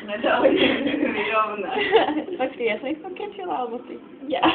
nedali vyrovnať. Počkej, ja som ich pokričila, alebo ty? Ja.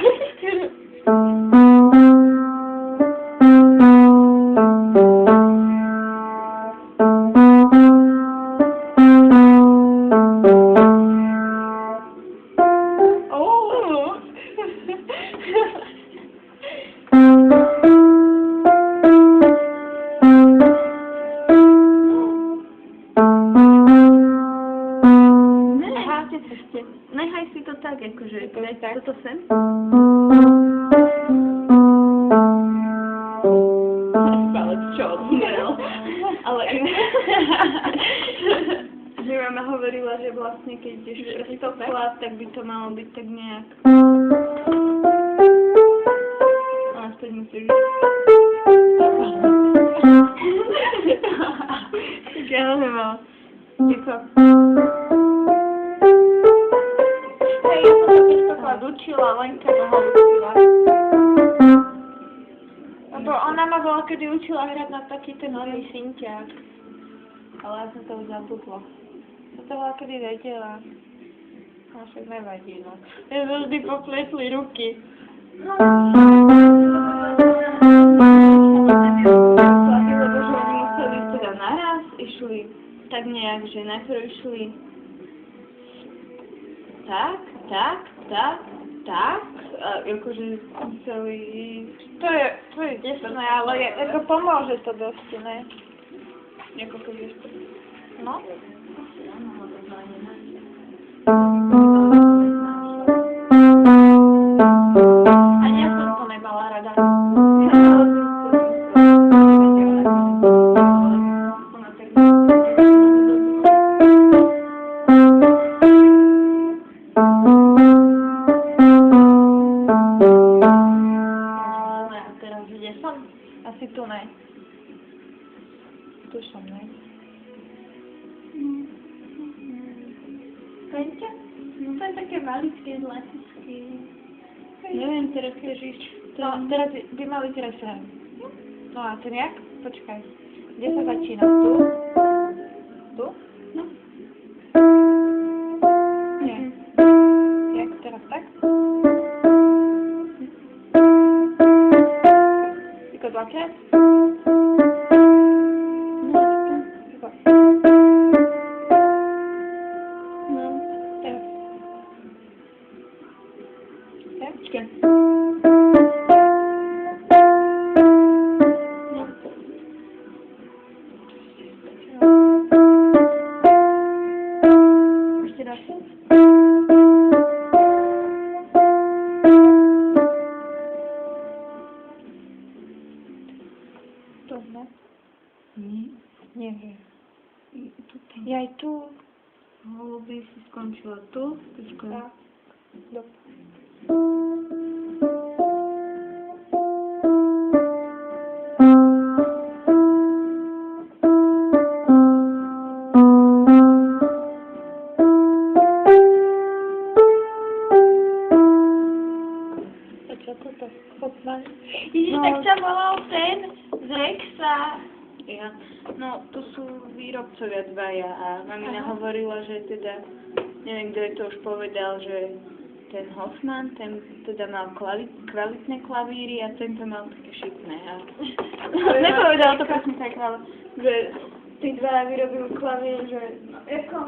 Nechaj si to tak, akože, daj toto sem. Palec čo odmrel. Ale že mama hovorila, že vlastne keď ideš prstom chlad, tak by to malo byť tak nejak. A aspoň musíš... Tak ja ho nemala. Ďakujem. Ja som sa prstoklad učila, Lenka ma ho učila. Lebo ona ma bola, kedy učila hrať na taký ten nový synťák. Ale ja som to už zabudla. To bola, kedy vedela. No však nevadí, no. Ja som vždy popletli ruky. No. Lebo že oni museli teda naraz, išli tak nejak, že najprv išli tak, a akože museli... To je desné, ale ako pomôže to dosť, ne? Ako keď je to... No? Ani ja som to nemala rada. Asi tu ne. Tu som, ne? Pente? No to je také maličké, zlatičké. Neviem teraz, ježiš. No, teraz by mali teraz hrať. No a ten jak? Počkaj. Kde sa začína? Tu? Tu? No. Nie. Jak teraz tak? Tylko dvakrát? No, teraz. Tak, počkaj. No. Ešte raz. To, no? Nie wiem. Ja i tu. Holuby si skončila tu. Počkaj. Tak. Dobre. A čo toto? Chopman. Ježiš, tak sa volal ten z Rexa. Ja. No, tu sú výrobcovia dvaja a mamina hovorila, že teda, neviem, kto je to už povedal, že ten Hoffman, ten teda mal kvalitné klavíry a tento mal také šikné. Nepovedal to presne tak, ale že tí dvaja vyrobili klavír, že no, ako